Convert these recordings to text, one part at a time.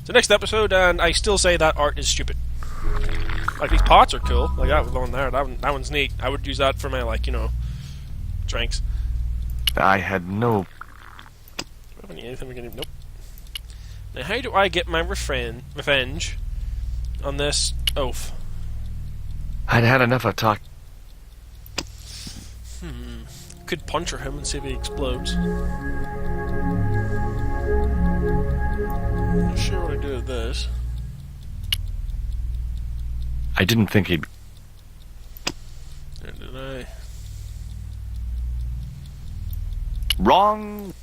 the next episode, and I still say that art is stupid. Like, these pots are cool. Like, that one there, that one's neat. I would use that for my, like, you know, drinks. I had no... Anything we can do? Nope. Now, how do I get my revenge on this oaf? I'd had enough of talk. Could puncture him and see if he explodes. Not sure what to do with this. I didn't think he'd... Or did I? Wrong.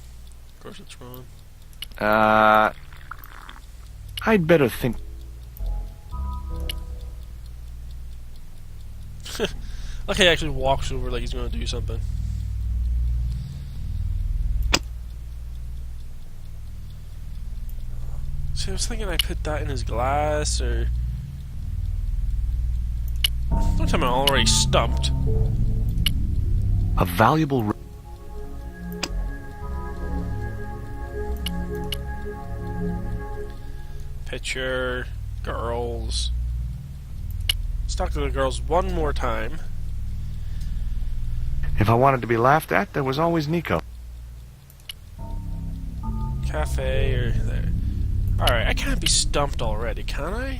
Of course it's wrong. I'd better think... Like he actually walks over like he's going to do something. See, I was thinking I put that in his glass, or... Don't tell me I'm already stumped. A valuable... Picture, girls. Let's talk to the girls one more time. If I wanted to be laughed at, there was always Nico. Cafe or there. Alright, I can't be stumped already, can I?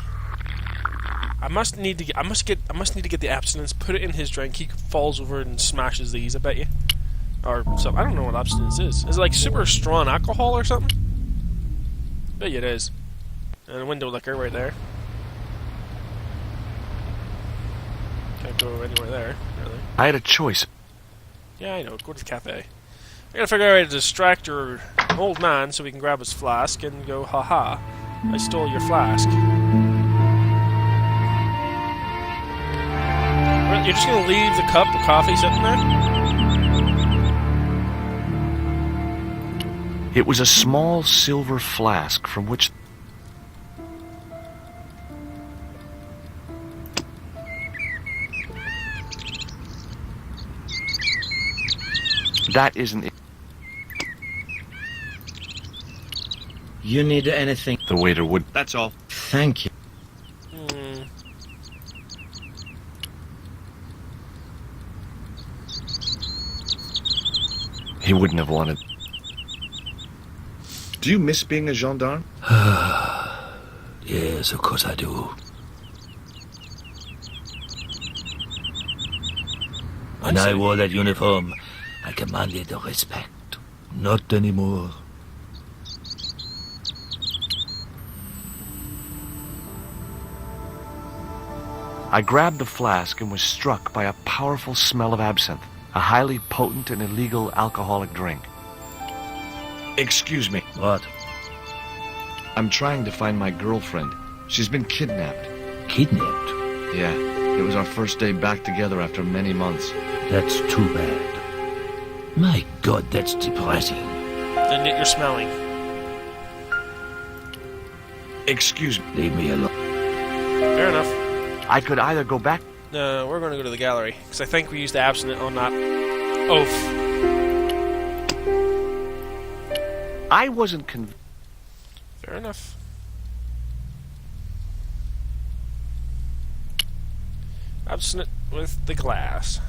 I must need to get the abstinence, put it in his drink, he falls over and smashes these, I bet you. Or something. I don't know what abstinence is. Is it like super strong alcohol or something? Bet you it is. And a window liquor right there. Can't go anywhere there, really. I had a choice. Yeah, I know. Go to the cafe. I gotta figure out a way to distract your old man so we can grab his flask and go, haha, I stole your flask. Really, you're just gonna leave the cup of coffee sitting there? It was a small silver flask from which... That isn't it. You need anything? The waiter would... That's all. Thank you. He wouldn't have wanted... Do you miss being a gendarme? Yes, of course I do. When I wore that uniform, I commanded the respect. Not anymore. I grabbed the flask and was struck by a powerful smell of absinthe, a highly potent and illegal alcoholic drink. Excuse me. What? I'm trying to find my girlfriend. She's been kidnapped. Kidnapped? Yeah, it was our first day back together after many months. That's too bad. My God, that's depressing. Then you're smelling. Excuse me. Leave me alone. Fair enough. I could either go back... No, we're going to go to the gallery, because I think we used the abstinent on that oaf. I wasn't convinced. Fair enough. Abstinent with the glass.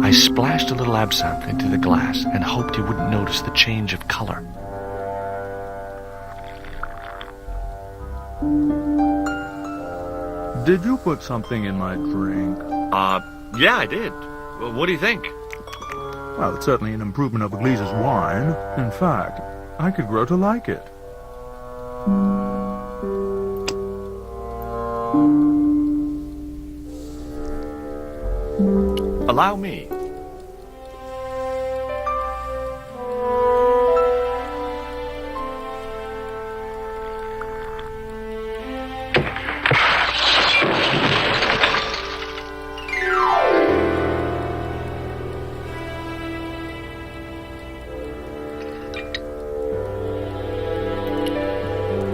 I splashed a little absinthe into the glass and hoped he wouldn't notice the change of color. Did you put something in my drink? Yeah, I did. Well, what do you think? Well, it's certainly an improvement over Gleese's wine. In fact, I could grow to like it. Allow me.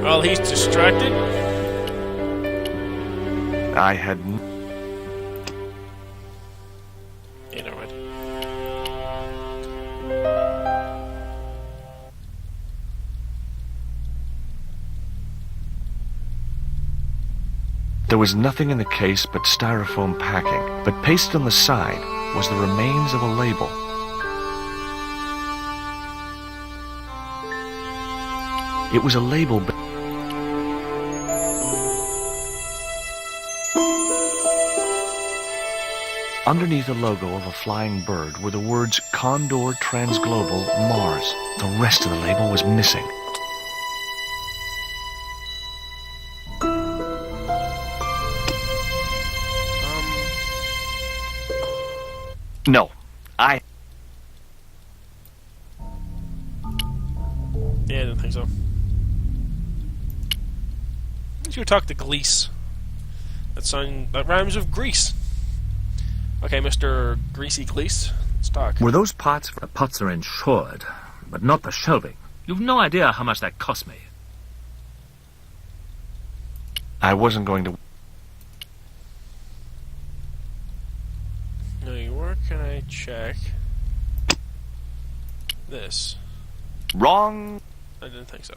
While he's distracted. I had... Yeah, never mind. There was nothing in the case but styrofoam packing, but pasted on the side was the remains of a label. It was a label, but underneath the logo of a flying bird were the words Condor Transglobal Mars. The rest of the label was missing. No, Yeah, I didn't think so. Let's go talk to Gleese. That rhymes with grease. Okay, Mr. Greasy Gleese, let's talk. Were those pots? The pots are insured, but not the shelving. You've no idea how much that cost me. I wasn't going to... No, where can I check this? Wrong! I didn't think so.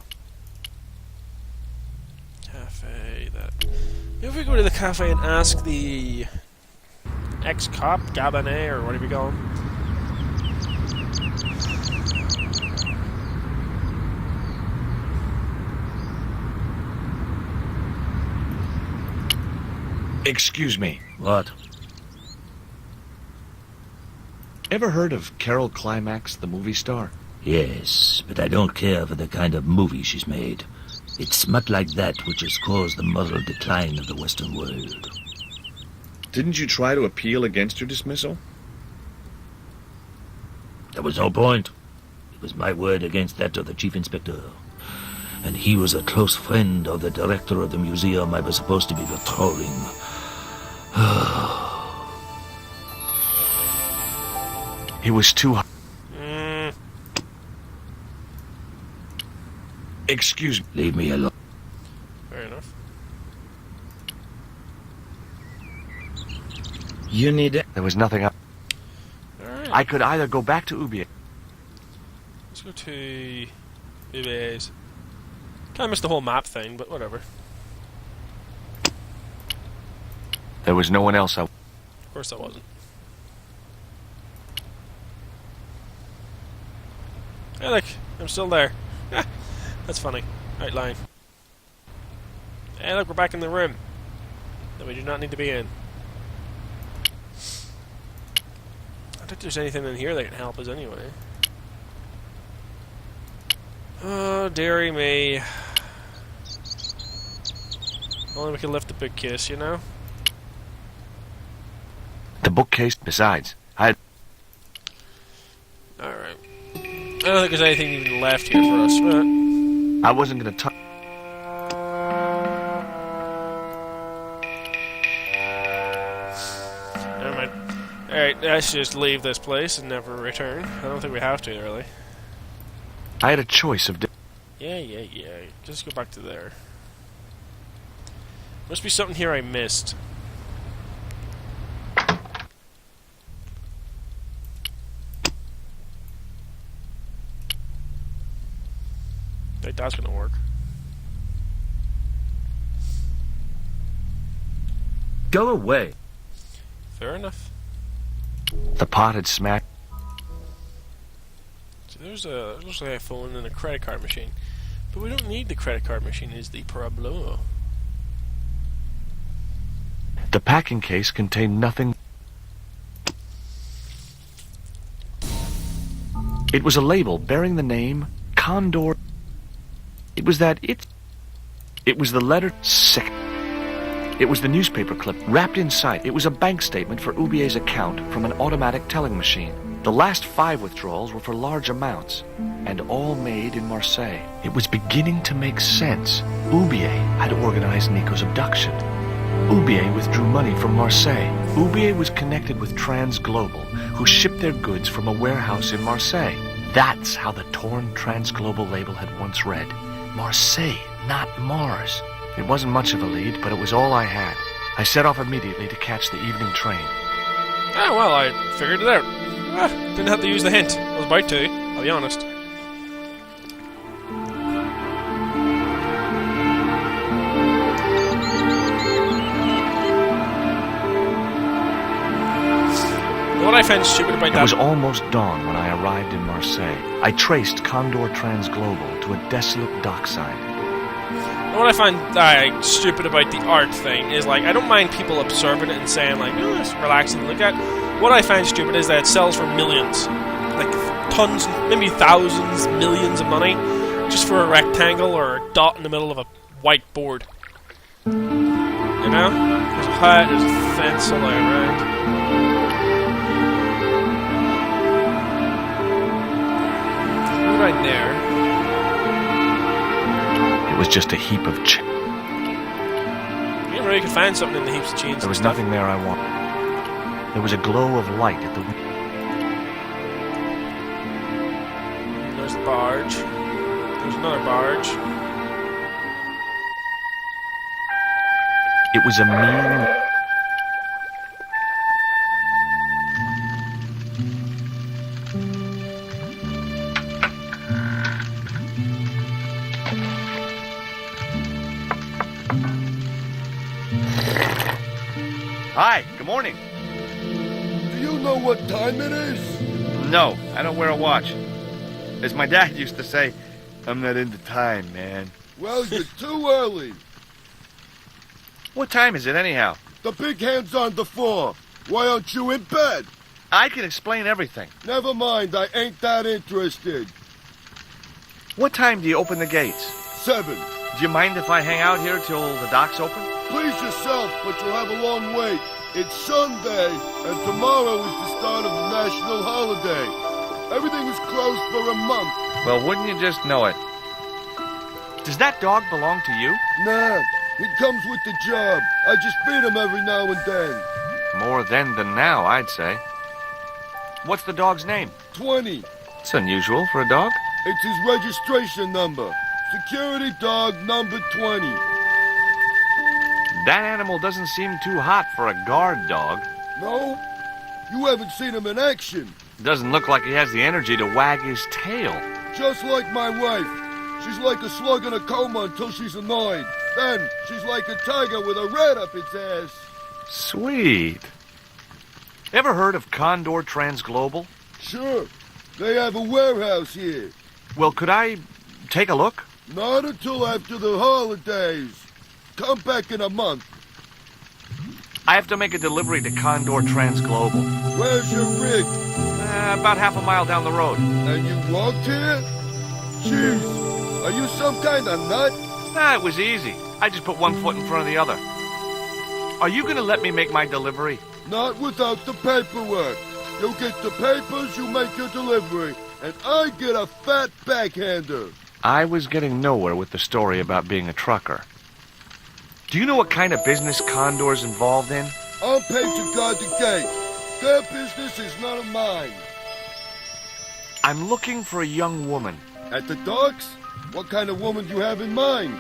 Cafe, that... Maybe if we go to the cafe and ask the ex-cop, Gabanet, or whatever you call him. Excuse me. What? Ever heard of Carol Climax, the movie star? Yes, but I don't care for the kind of movie she's made. It's smut like that which has caused the moral decline of the Western world. Didn't you try to appeal against her dismissal? There was no point. It was my word against that of the chief inspector. And he was a close friend of the director of the museum I was supposed to be patrolling. It was too hard. Excuse me. Leave me alone. Fair enough. You need it. There was nothing up. Alright. I could either go back to Ubier. Let's go to Ubes. Kinda missed the whole map thing, but whatever. There was no one else. Of course I wasn't. Hey look, I'm still there. That's funny. Right, line. Hey look, we're back in the room that we do not need to be in. I don't think there's anything in here that can help us anyway. Oh, dearie me. Only we can lift the big kiss, you know? The bookcase. Besides, Alright. I don't think there's anything even left here for us. I wasn't going to touch... Never mind. Alright, let's just leave this place and never return. I don't think we have to, really. I had a choice of... Yeah. Just go back to there. Must be something here I missed. I think that's gonna work. Go away. Fair enough. The pot had smashed... So there's looks like a phone and a credit card machine. But we don't need the credit card machine, is the problem. The packing case contained nothing... It was a label bearing the name Condor... It was that it... It was the letter sick. It was the newspaper clip wrapped inside. It was a bank statement for Ubier's account from an automatic telling machine. The last 5 withdrawals were for large amounts, and all made in Marseille. It was beginning to make sense. Ubier had organized Nico's abduction. Ubier withdrew money from Marseille. Ubier was connected with Transglobal, who shipped their goods from a warehouse in Marseille. That's how the torn Transglobal label had once read. Marseille, not Mars. It wasn't much of a lead, but it was all I had. I set off immediately to catch the evening train. Ah, well, I figured it out. Didn't have to use the hint. I was about to, I'll be honest. What I find stupid about It that... was almost dawn when I arrived in Marseille. I traced Condor Transglobal to a desolate dockside. What I find stupid about the art thing is, like, I don't mind people observing it and saying, like, oh, it's relaxing to look at. What I find stupid is that it sells for millions. Like, tons, maybe thousands, millions of money, just for a rectangle or a dot in the middle of a white board. You know? There's a hut, there's a fence all the way around. Right there. It was just a heap of You never really could find something in the heaps of chains. There was nothing there I wanted. There was a glow of light at the window. There's the barge. There's another barge. It was a mean... Hi, good morning. Do you know what time it is? No, I don't wear a watch. As my dad used to say, I'm not into time, man. Well, you're too early. What time is it anyhow? The big hand's on the floor. Why aren't you in bed? I can explain everything. Never mind, I ain't that interested. What time do you open the gates? 7. Do you mind if I hang out here till the docks open? Please yourself, but you'll have a long wait. It's Sunday, and tomorrow is the start of the national holiday. Everything is closed for a month. Well, wouldn't you just know it? Does that dog belong to you? Nah, he comes with the job. I just feed him every now and then. More then than now, I'd say. What's the dog's name? 20. It's unusual for a dog. It's his registration number. Security dog number 20. That animal doesn't seem too hot for a guard dog. No? You haven't seen him in action. Doesn't look like he has the energy to wag his tail. Just like my wife. She's like a slug in a coma until she's annoyed. Then she's like a tiger with a rat up its ass. Sweet. Ever heard of Condor Transglobal? Sure. They have a warehouse here. Well, could I take a look? Not until after the holidays. Come back in a month. I have to make a delivery to Condor Transglobal. Where's your rig? About half a mile down the road. And you walked here? Jeez, are you some kind of nut? It was easy. I just put one foot in front of the other. Are you going to let me make my delivery? Not without the paperwork. You get the papers, you make your delivery, and I get a fat backhander. I was getting nowhere with the story about being a trucker. Do you know what kind of business Condor's involved in? I'm paid to guard the gate. Their business is none of mine. I'm looking for a young woman. At the docks? What kind of woman do you have in mind?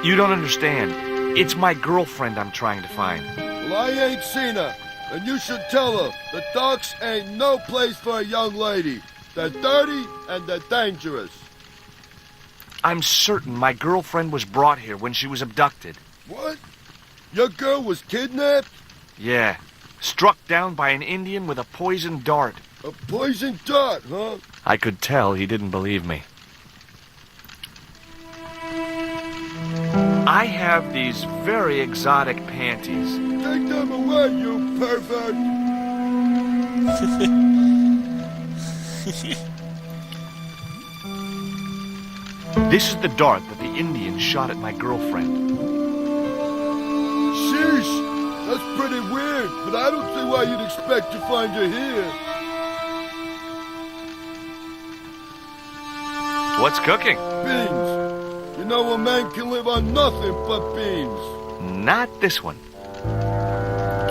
You don't understand. It's my girlfriend I'm trying to find. Well, I ain't seen her. And you should tell her the docks ain't no place for a young lady. They're dirty and they're dangerous. I'm certain my girlfriend was brought here when she was abducted. What? Your girl was kidnapped? Yeah. Struck down by an Indian with a poisoned dart. A poison dart, huh? I could tell he didn't believe me. I have these very exotic panties. Take them away, you pervert! This is the dart that the Indian shot at my girlfriend. Sheesh! That's pretty weird, but I don't see why you'd expect to find her here. What's cooking? Beans. You know a man can live on nothing but beans. Not this one.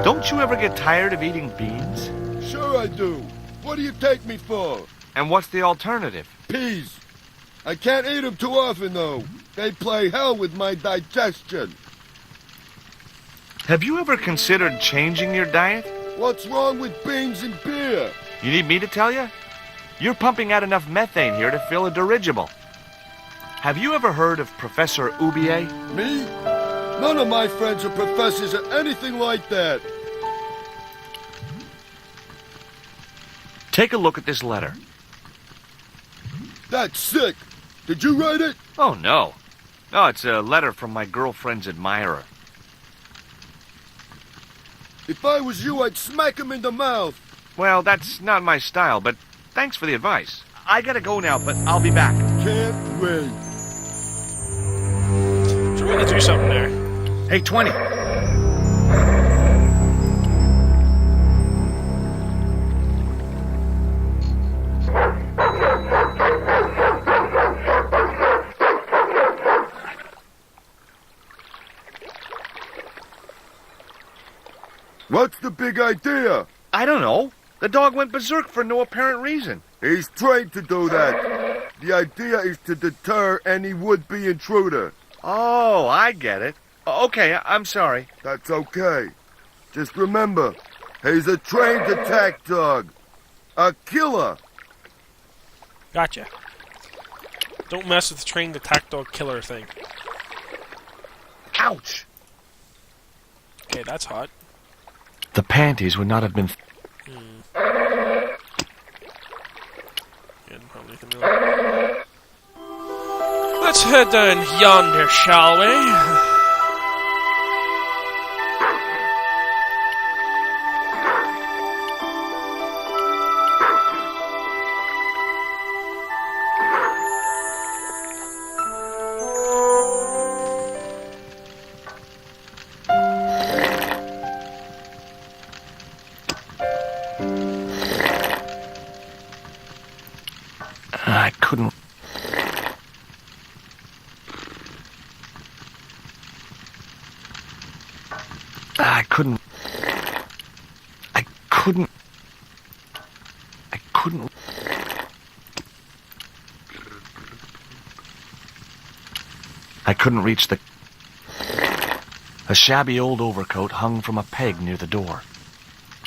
Don't you ever get tired of eating beans? Sure I do. What do you take me for? And what's the alternative? Peas. I can't eat them too often, though. They play hell with my digestion. Have you ever considered changing your diet? What's wrong with beans and beer? You need me to tell you? You're pumping out enough methane here to fill a dirigible. Have you ever heard of Professor Oubier? Me? None of my friends are professors or anything like that. Take a look at this letter. That's sick. Did you write it? Oh, no. No, it's a letter from my girlfriend's admirer. If I was you, I'd smack him in the mouth. Well, that's not my style, but thanks for the advice. I gotta go now, but I'll be back. Can't wait. Trying to do something there. Hey, 20. What's the big idea? I don't know. The dog went berserk for no apparent reason. He's trained to do that. The idea is to deter any would-be intruder. Oh, I get it. Okay, I'm sorry. That's okay. Just remember, he's a trained attack dog. A killer. Gotcha. Don't mess with the trained attack dog killer thing. Ouch! Okay, that's hot. The panties would not have been... Yeah, probably can do that. Let's head down yonder, shall we? I couldn't... I couldn't... I couldn't... I couldn't... I couldn't reach the... A shabby old overcoat hung from a peg near the door.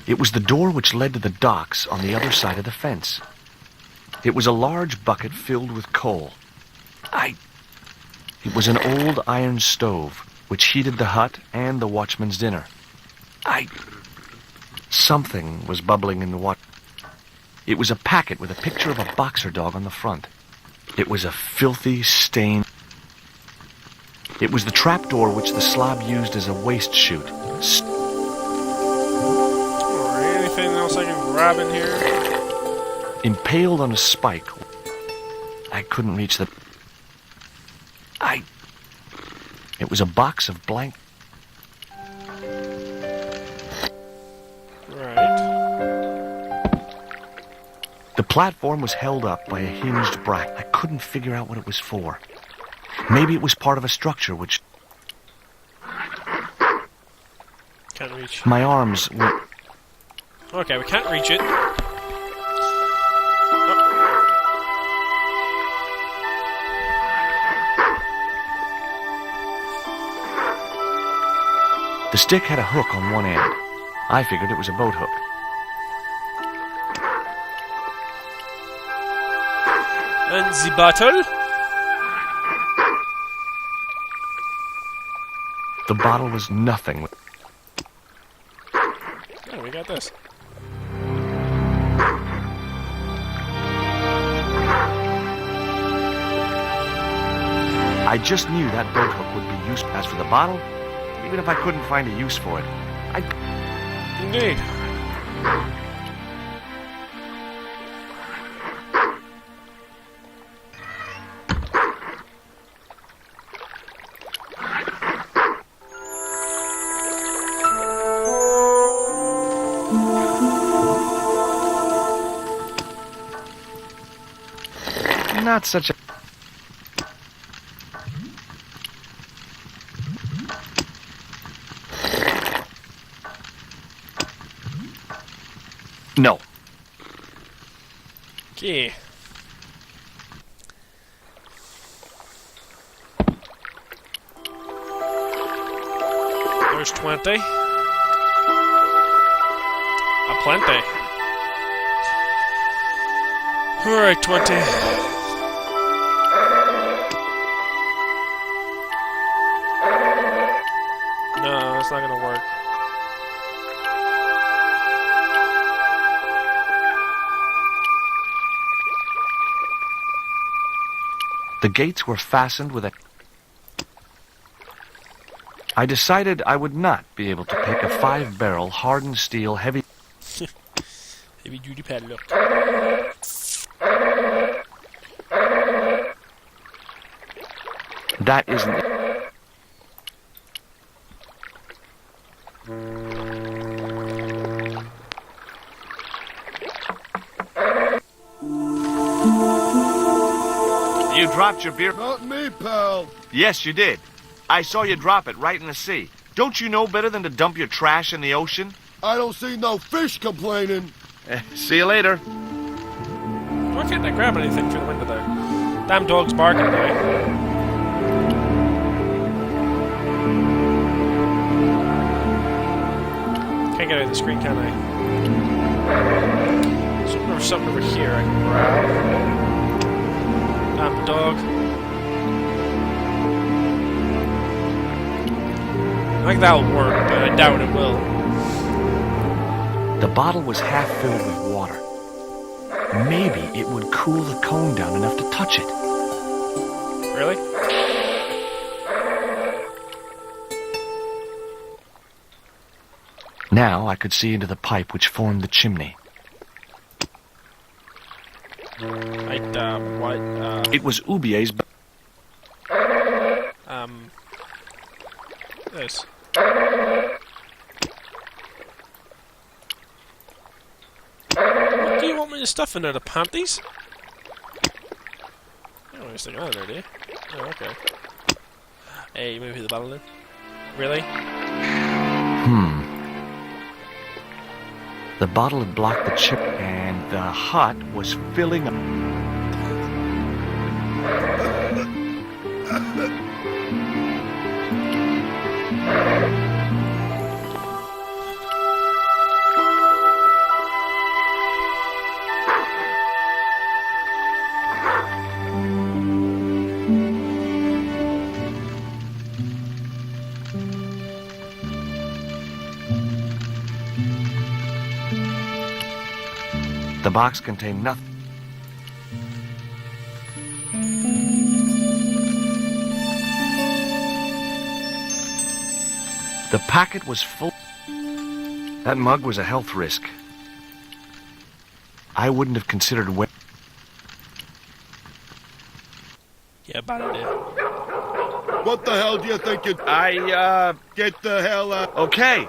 It was the door which led to the docks on the other side of the fence. It was a large bucket filled with coal. It was an old iron stove, which heated the hut and the watchman's dinner. Something was bubbling in the water. It was a packet with a picture of a boxer dog on the front. It was a filthy stain. It was the trapdoor which the slob used as a waste chute. Alright, anything else I can grab in here? Impaled on a spike. I couldn't reach the... It was a box of blank... Right. The platform was held up by a hinged bracket. I couldn't figure out what it was for. Maybe it was part of a structure which... Can't reach. My arms were... Okay, we can't reach it. The stick had a hook on one end. I figured it was a boat hook. And the bottle? The bottle was nothing. Oh, we got this. I just knew that boat hook would be used. As for the bottle, even if I couldn't find a use for it, Indeed. not such a... No. Okay. There's 20. Plenty. Alright, 20. No, that's not gonna work. The gates were fastened with a... I decided I would not be able to pick a 5-barrel hardened steel heavy... Heavy-duty padlock. That isn't... You dropped your beer... Not me, pal. Yes, you did. I saw you drop it right in the sea. Don't you know better than to dump your trash in the ocean? I don't see no fish complaining. See you later. Why can't I grab anything through the window there? Damn dog's barking away. Can't get out of the screen, can I? Something over here I can grab. Damn dog. I think that'll work, but I doubt it will. The bottle was half filled with water. Maybe it would cool the cone down enough to touch it. Really? Now I could see into the pipe which formed the chimney. It was Ubier's... This. What do you want me to stuff in there? The panties? You don't want me to stick that in there, do you? Oh, okay. Hey, you maybe the bottle in? Really? The bottle had blocked the chip, and the hut was filling up. The box contained nothing. The packet was full. That mug was a health risk. I wouldn't have considered wet. Yeah, bad idea. What the hell do you think you... Get the hell out... Okay.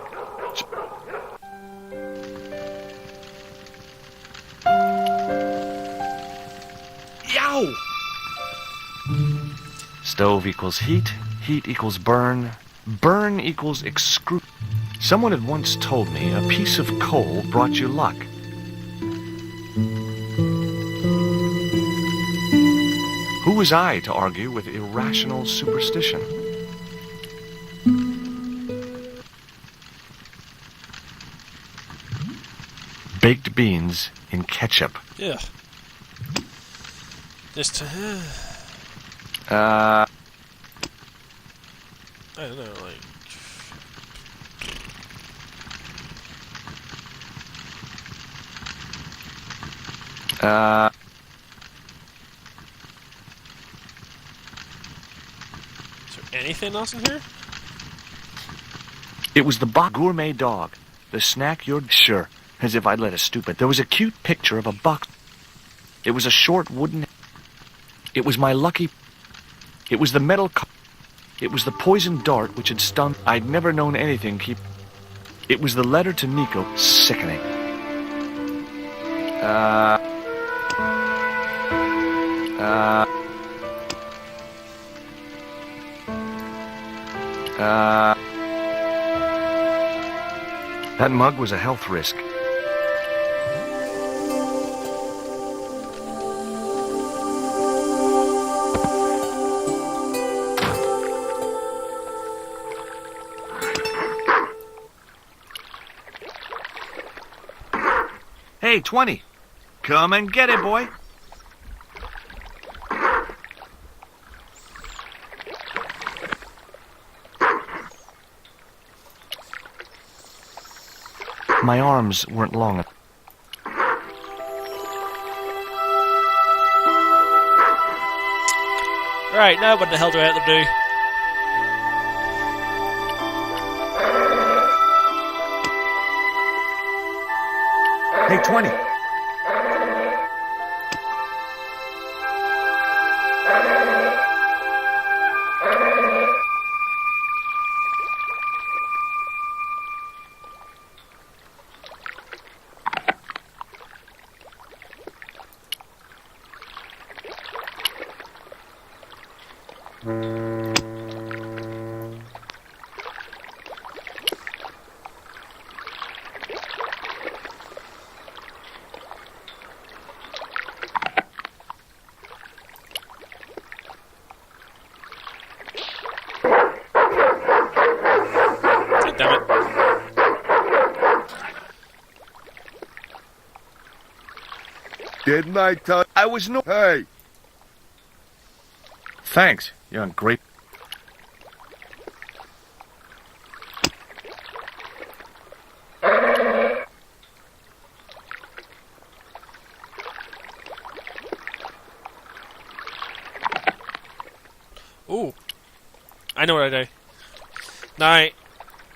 Yow! Stove equals heat. Heat equals burn. Burn equals excru... Someone had once told me a piece of coal brought you luck. Who was I to argue with irrational superstition? Baked beans in ketchup. Yeah. Just... Uh... I don't know, like... Is there anything else in here? It was the gourmet dog. The snack you're... Sure, as if I'd let a stupid... There was a cute picture of a box. It was a short wooden... It was my lucky... It was the metal... It was the poisoned dart which had stung... I'd never known anything keep... It was the letter to Nico. Sickening. That mug was a health risk. Hey, 20. Come and get it, boy. My arms weren't long enough. Right, now what the hell do I have to do? Hey, 20. Damn it. Didn't I tell... I was no... Hey, Thanks, young great... Ooh. I know what I do. Night.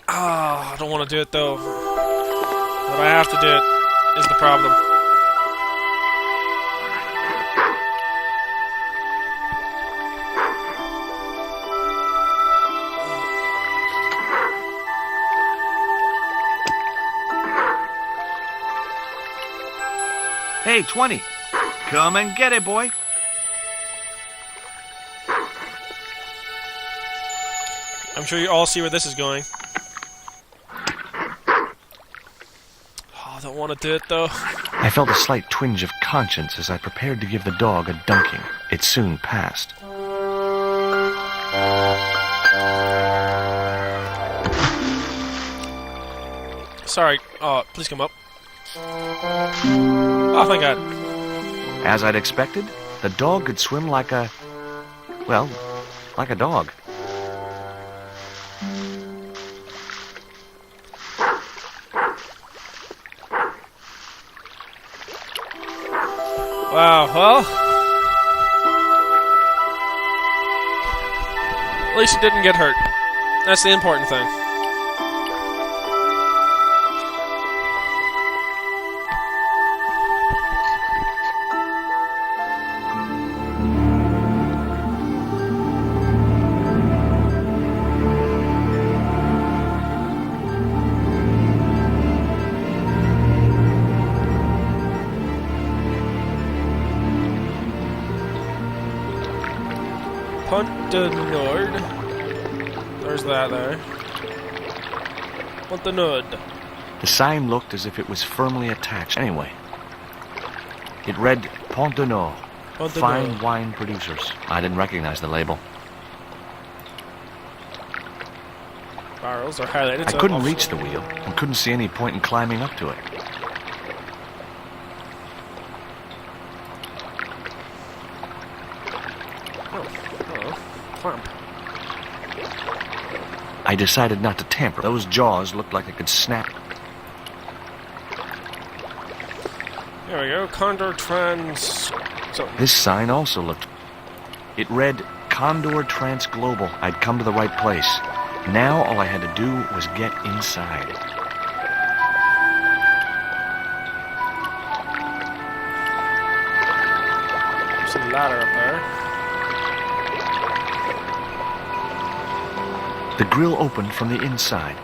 Ah, I don't want to do it though. But I have to do it, is the problem. Hey, 20. Come and get it, boy. I'm sure you all see where this is going. Oh, I don't want to do it though. I felt a slight twinge of conscience as I prepared to give the dog a dunking. It soon passed. Sorry. Please come up. Oh, thank God. As I'd expected, the dog could swim like a... well, like a dog. Wow, well... at least it didn't get hurt. That's the important thing. Punt the Nord. There's that there. Punt the Nord. The sign looked as if it was firmly attached. Anyway, it read Pont de Nord, Pont de fine Nord. wine producers. I didn't recognize the label. Barrels are highlighted. I so couldn't I'll- reach the wheel and couldn't see any point in climbing up to it. Oh, clamp. I decided not to tamper. Those jaws looked like they could snap. There we go. Condor Trans. So, This sign also looked... It read Condor Trans Global. I'd come to the right place. Now all I had to do was get inside. there's a ladder up there. The grill opened from the inside.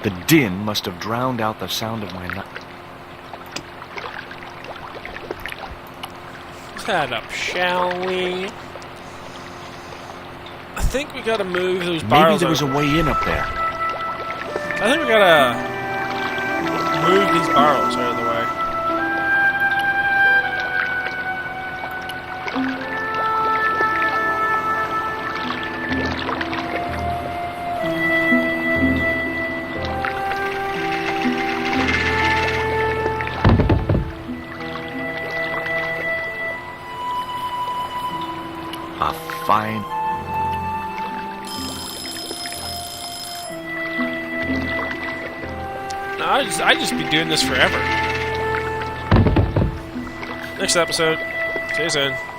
The din must have drowned out the sound of my... Let's head up, shall we? I think we gotta move those Maybe barrels there was a out. way in up there. I think we gotta move these barrels out of the way. A fine... No, I'd just be doing this forever. next episode. See you soon.